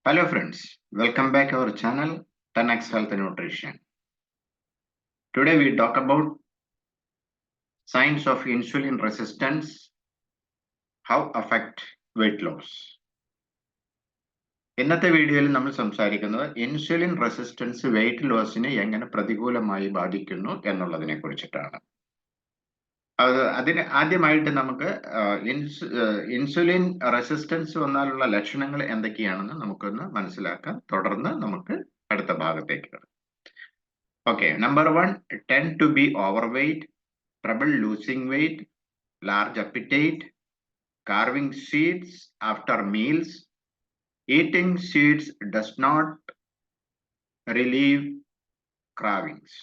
Hello friends, welcome back our channel 10x Health and Nutrition. Today we talk about signs of insulin resistance, how affect weight loss. ഇന്നത്തെ വീഡിയോയിൽ നമ്മൾ സംസാരിക്കുന്നത് insulin resistance wait ലോസിനെ എങ്ങനെ പ്രതികൂലമായി ബാധിക്കുന്നു എന്നുള്ളതിനെ കുറിച്ചിട്ടാണ്. അതിന് ആദ്യമായിട്ട് നമുക്ക് ഇൻസുലിൻ റെസിസ്റ്റൻസ് വന്നാലുള്ള ലക്ഷണങ്ങൾ എന്തൊക്കെയാണെന്ന് നമുക്കൊന്ന് മനസ്സിലാക്കാം. തുടർന്ന് നമുക്ക് അടുത്ത ഭാഗത്തേക്ക് കിടക്കാം. Okay, number one, tend to be overweight, trouble losing weight, large appetite, carving seeds after meals, eating seeds does not relieve cravings,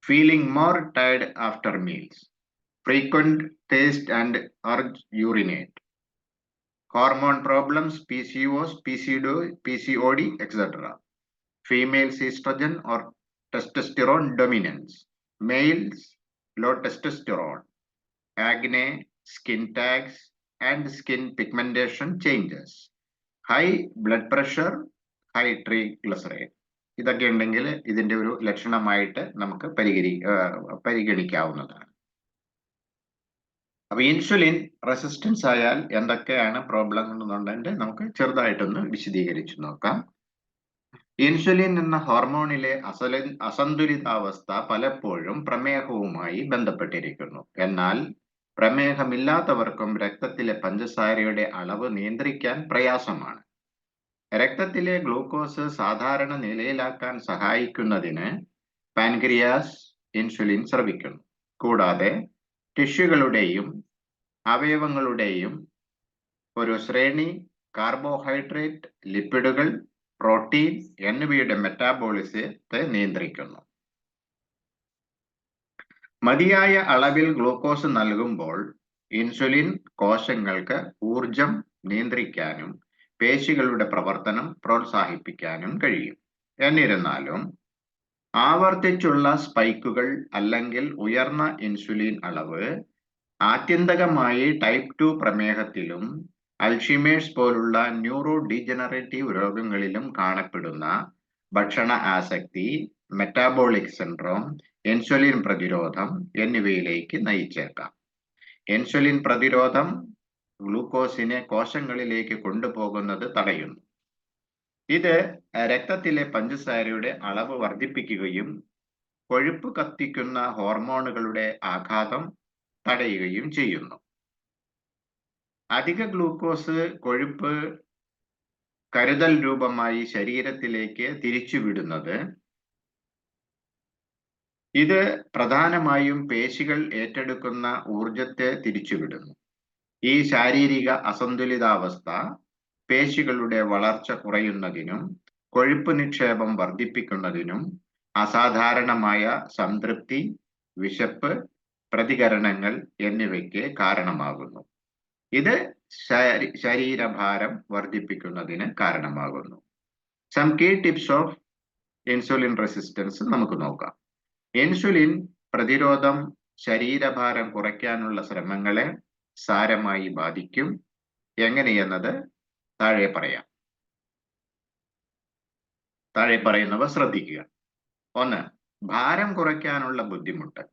feeling more tired after meals, frequent taste and urge urinate, hormone problems, PCOS, PCOD, etc. Females estrogen or testosterone dominance, males low testosterone, acne, skin tags, and skin pigmentation changes, high blood pressure, high triglyceride. ഇതൊക്കെ ഉണ്ടെങ്കിൽ ഇതിന്റെ ഒരു ലക്ഷണമായിട്ട് നമുക്ക് പരിഗണിക്കാവുന്നതാണ്. അപ്പൊ insulin resistance ആയാൽ എന്തൊക്കെയാണ് problem എന്നുണ്ടെങ്കിൽ നമുക്ക് ചെറുതായിട്ടൊന്ന് വിശദീകരിച്ചു നോക്കാം. ഇൻസുലിൻ എന്ന ഹോർമോണിലെ അസന്തുലിതാവസ്ഥ പലപ്പോഴും പ്രമേഹവുമായി ബന്ധപ്പെട്ടിരിക്കുന്നു. എന്നാൽ പ്രമേഹമില്ലാത്തവർക്കും രക്തത്തിലെ പഞ്ചസാരയുടെ അളവ് നിയന്ത്രിക്കാൻ പ്രയാസമാണ്. രക്തത്തിലെ ഗ്ലൂക്കോസ് സാധാരണ നിലയിലാക്കാൻ സഹായിക്കുന്നതിന് പാൻക്രിയാസ് ഇൻസുലിൻ സ്രവിക്കുന്നു. കൂടാതെ ടിഷ്യൂകളുടെയും അവയവങ്ങളുടെയും ഒരു ശ്രേണി കാർബോഹൈഡ്രേറ്റ്, ലിപ്പിഡുകൾ, പ്രോട്ടീൻ എന്നിവയുടെ മെറ്റാബോളിസത്തെ നിയന്ത്രിക്കുന്നു. മതിയായ അളവിൽ ഗ്ലൂക്കോസ് നൽകുമ്പോൾ ഇൻസുലിൻ കോശങ്ങൾക്ക് ഊർജം നിയന്ത്രിക്കാനും പേശികളുടെ പ്രവർത്തനം പ്രോത്സാഹിപ്പിക്കാനും കഴിയും. എന്നിരുന്നാലും ആവർത്തിച്ചുള്ള സ്പൈക്കുകൾ അല്ലെങ്കിൽ ഉയർന്ന ഇൻസുലിൻ അളവ് ആത്യന്തികമായി ടൈപ്പ് 2 പ്രമേഹത്തിലും അൽഷിമേഴ്സ് പോലുള്ള ന്യൂറോ ഡീജനറേറ്റീവ് രോഗങ്ങളിലും കാണപ്പെടുന്ന ഭക്ഷണ ആസക്തി, മെറ്റാബോളിക് സിൻഡ്രോം, ഇൻസുലിൻ പ്രതിരോധം എന്നിവയിലേക്ക് നയിച്ചേക്കാം. ഇൻസുലിൻ പ്രതിരോധം ഗ്ലൂക്കോസിനെ കോശങ്ങളിലേക്ക് കൊണ്ടുപോകുന്നത് തടയുന്നു. ഇത് രക്തത്തിലെ പഞ്ചസാരയുടെ അളവ് വർദ്ധിപ്പിക്കുകയും കൊഴുപ്പ് കത്തിക്കുന്ന ഹോർമോണുകളുടെ ആഘാതം തടയുകയും ചെയ്യുന്നു. അധിക ഗ്ലൂക്കോസ് കൊഴുപ്പ് കരുതൽ രൂപമായി ശരീരത്തിലേക്ക് തിരിച്ചുവിടുന്നത് ഇത് പ്രധാനമായും പേശികൾ ഏറ്റെടുക്കുന്ന ഊർജത്തെ തിരിച്ചുവിടുന്നു. ഈ ശാരീരിക അസന്തുലിതാവസ്ഥ പേശികളുടെ വളർച്ച കുറയുന്നതിനും കൊഴുപ്പ് നിക്ഷേപം വർദ്ധിപ്പിക്കുന്നതിനും അസാധാരണമായ സംതൃപ്തി, വിശപ്പ്, പ്രതികരണങ്ങൾ എന്നിവയ്ക്ക് കാരണമാകുന്നു. ഇത് ശരീരഭാരം വർദ്ധിപ്പിക്കുന്നതിന് കാരണമാകുന്നു. Some key tips of insulin resistance നമുക്ക് നോക്കാം. ഇൻസുലിൻ പ്രതിരോധം ശരീരഭാരം കുറയ്ക്കാനുള്ള ശ്രമങ്ങളെ സാരമായി ബാധിക്കും. എങ്ങനെയെന്നത് താഴെ പറയുന്നവ ശ്രദ്ധിക്കുക. 1. ഭാരം കുറയ്ക്കാനുള്ള ബുദ്ധിമുട്ട്.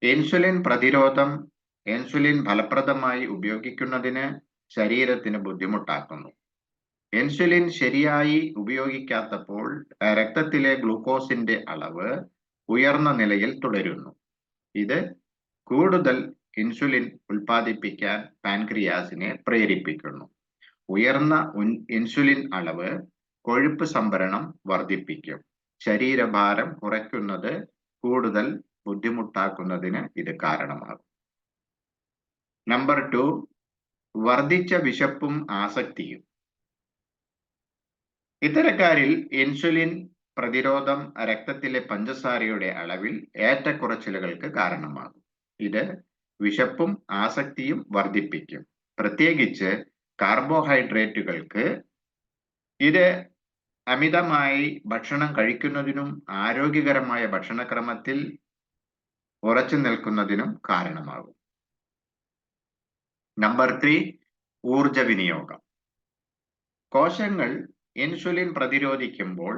ഇൻസുലിൻ പ്രതിരോധം ഇൻസുലിൻ ഫലപ്രദമായി ഉപയോഗിക്കുന്നതിന് ശരീരത്തിന് ബുദ്ധിമുട്ടാക്കുന്നു. ഇൻസുലിൻ ശരിയായി ഉപയോഗിക്കാത്തപ്പോൾ രക്തത്തിലെ ഗ്ലൂക്കോസിന്റെ അളവ് ഉയർന്ന നിലയിൽ തുടരുന്നു. ഇത് കൂടുതൽ ഇൻസുലിൻ ഉൽപ്പാദിപ്പിക്കാൻ പാൻക്രിയാസിനെ പ്രേരിപ്പിക്കുന്നു. ഉയർന്ന ഇൻസുലിൻ അളവ് കൊഴുപ്പ് സംഭരണം വർദ്ധിപ്പിക്കും. ശരീരഭാരം കുറയ്ക്കുന്നത് കൂടുതൽ ബുദ്ധിമുട്ടാക്കുന്നതിന് ഇത് കാരണമാകും. നമ്പർ 2, വർദ്ധിച്ച വിശപ്പും ആസക്തിയും. ഇത്തരക്കാരിൽ ഇൻസുലിൻ പ്രതിരോധം രക്തത്തിലെ പഞ്ചസാരയുടെ അളവിൽ ഏറ്റക്കുറച്ചിലുകൾക്ക് കാരണമാകും. ഇത് വിശപ്പും ആസക്തിയും വർദ്ധിപ്പിക്കും, പ്രത്യേകിച്ച് കാർബോഹൈഡ്രേറ്റുകൾക്ക്. ഇത് അമിതമായി ഭക്ഷണം കഴിക്കുന്നതിനും ആരോഗ്യകരമായ ഭക്ഷണക്രമത്തിൽ ഉറച്ചു നിൽക്കുന്നതിനും കാരണമാകും. നമ്പർ 3, ഊർജ വിനിയോഗം. കോശങ്ങൾ ഇൻസുലിൻ പ്രതിരോധിക്കുമ്പോൾ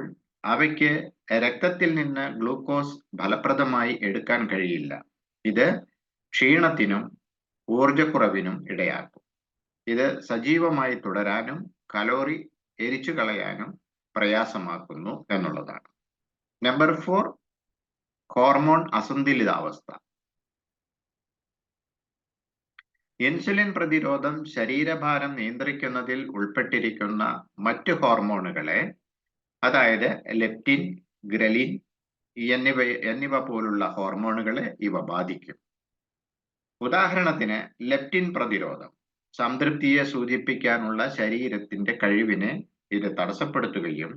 അവയ്ക്ക് രക്തത്തിൽ നിന്ന് ഗ്ലൂക്കോസ് ഫലപ്രദമായി എടുക്കാൻ കഴിയില്ല. ഇത് ക്ഷീണത്തിനും ഊർജക്കുറവിനും ഇടയാക്കും. ഇത് സജീവമായി തുടരാനും കലോറി എരിച്ചു കളയാനും പ്രയാസമാക്കുന്നു എന്നുള്ളതാണ്. നമ്പർ 4, ഹോർമോൺ അസന്തുലിതാവസ്ഥ. ഇൻസുലിൻ പ്രതിരോധം ശരീരഭാരം നിയന്ത്രിക്കുന്നതിൽ ഉൾപ്പെട്ടിരിക്കുന്ന മറ്റ് ഹോർമോണുകളെ, അതായത് ലെപ്റ്റിൻ, ഗ്രലിൻ എന്നിവ പോലുള്ള ഹോർമോണുകളെ ഇവ ബാധിക്കും. ഉദാഹരണത്തിന് ലെപ്റ്റിൻ പ്രതിരോധം സംതൃപ്തിയെ സൂചിപ്പിക്കാനുള്ള ശരീരത്തിന്റെ കഴിവിനെ ഇത് തടസ്സപ്പെടുത്തുകയും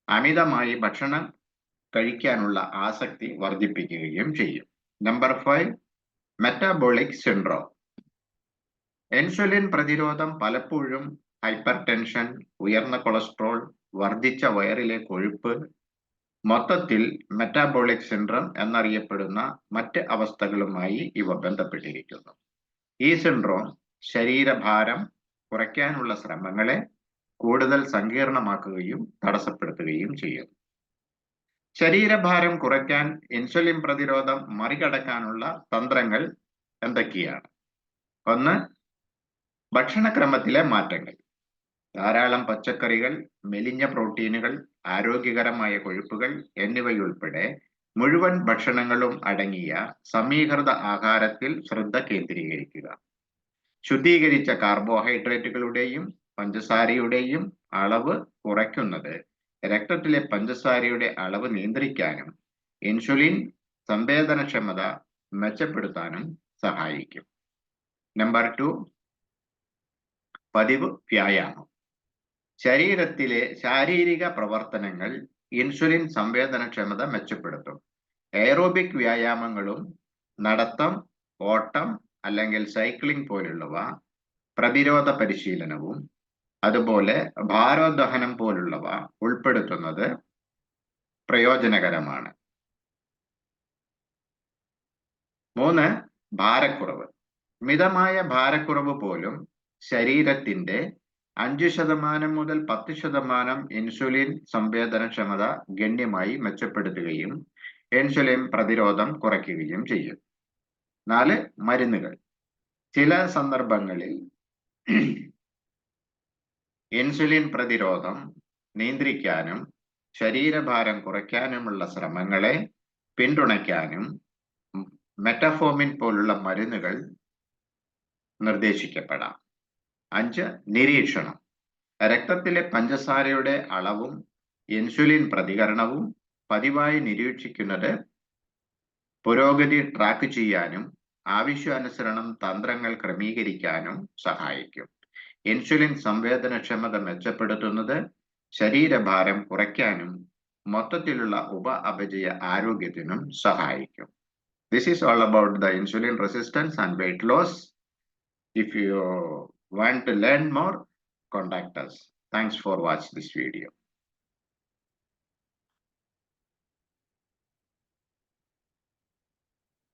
അമിതമായി ഭക്ഷണം കഴിക്കാനുള്ള ആസക്തി വർദ്ധിപ്പിക്കുകയും ചെയ്യും. Number 5, metabolic syndrome. ഇൻസുലിൻ പ്രതിരോധം പലപ്പോഴും ഹൈപ്പർ ടെൻഷൻ, ഉയർന്ന കൊളസ്ട്രോൾ, വർദ്ധിച്ച വയറിലെ കൊഴുപ്പ്, മൊത്തത്തിൽ മെറ്റാബോളിക് സിൻഡ്രോം എന്നറിയപ്പെടുന്ന മറ്റ് അവസ്ഥകളുമായി ഇവ ബന്ധപ്പെട്ടിരിക്കുന്നു. ഈ സിൻഡ്രോം ശരീരഭാരം കുറയ്ക്കാനുള്ള ശ്രമങ്ങളെ കൂടുതൽ സങ്കീർണമാക്കുകയും തടസ്സപ്പെടുത്തുകയും ചെയ്യും. ശരീരഭാരം കുറയ്ക്കാൻ ഇൻസുലിൻ പ്രതിരോധം മറികടക്കാനുള്ള തന്ത്രങ്ങൾ എന്തൊക്കെയാണ്? 1, ഭക്ഷണക്രമത്തിലെ മാറ്റങ്ങൾ. ധാരാളം പച്ചക്കറികൾ, മെലിഞ്ഞ പ്രോട്ടീനുകൾ, ആരോഗ്യകരമായ കൊഴുപ്പുകൾ എന്നിവയുൾപ്പെടെ മുഴുവൻ ഭക്ഷണങ്ങളും അടങ്ങിയ സമീകൃത ആഹാരത്തിൽ ശ്രദ്ധ കേന്ദ്രീകരിക്കുക. ശുദ്ധീകരിച്ച കാർബോഹൈഡ്രേറ്റുകളുടെയും പഞ്ചസാരയുടെയും അളവ് കുറയ്ക്കുന്നത് രക്തത്തിലെ പഞ്ചസാരയുടെ അളവ് നിയന്ത്രിക്കാനും ഇൻസുലിൻ സംവേദനക്ഷമത മെച്ചപ്പെടുത്താനും സഹായിക്കും. നമ്പർ 2, പതിവ് വ്യായാമം. ശരീരത്തിലെ ശാരീരിക പ്രവർത്തനങ്ങൾ ഇൻസുലിൻ സംവേദനക്ഷമത മെച്ചപ്പെടുത്തും. എയറോബിക് വ്യായാമങ്ങളും നടത്തം, ഓട്ടം അല്ലെങ്കിൽ സൈക്ലിംഗ് പോലുള്ളവ, പ്രതിരോധ പരിശീലനവും അതുപോലെ ഭാരോദ്വഹനം പോലുള്ളവ ഉൾപ്പെടുത്തുന്നത് പ്രയോജനകരമാണ്. 3, ഭാരക്കുറവ്. മിതമായ ഭാരക്കുറവ് പോലും ശരീരത്തിന്റെ 5% മുതൽ 10% ഇൻസുലിൻ സംവേദനക്ഷമത ഗണ്യമായി മെച്ചപ്പെടുത്തുകയും ഇൻസുലിൻ പ്രതിരോധം കുറയ്ക്കുകയും ചെയ്യും. 4, മരുന്നുകൾ. ചില സന്ദർഭങ്ങളിൽ ഇൻസുലിൻ പ്രതിരോധം നിയന്ത്രിക്കാനും ശരീരഭാരം കുറയ്ക്കാനുമുള്ള ശ്രമങ്ങളെ പിന്തുണയ്ക്കാനും മെറ്റഫോമിൻ പോലുള്ള മരുന്നുകൾ നിർദ്ദേശിക്കപ്പെടാം. 5, നിരീക്ഷണം. രക്തത്തിലെ പഞ്ചസാരയുടെ അളവും ഇൻസുലിൻ പ്രതികരണവും പതിവായി നിരീക്ഷിക്കുന്നത് പുരോഗതി ട്രാക്ക് ചെയ്യാനും ആവശ്യാനുസരണം തന്ത്രങ്ങൾ ക്രമീകരിക്കാനും സഹായിക്കും. ഇൻസുലിൻ സംവേദനക്ഷമത മെച്ചപ്പെടുത്തുന്നത് ശരീരഭാരം കുറയ്ക്കാനും മൊത്തത്തിലുള്ള അപചയ ആരോഗ്യത്തിനും സഹായിക്കും. This is all about the insulin resistance and weight loss. If you want to learn more, contact us. Thanks for watching this video.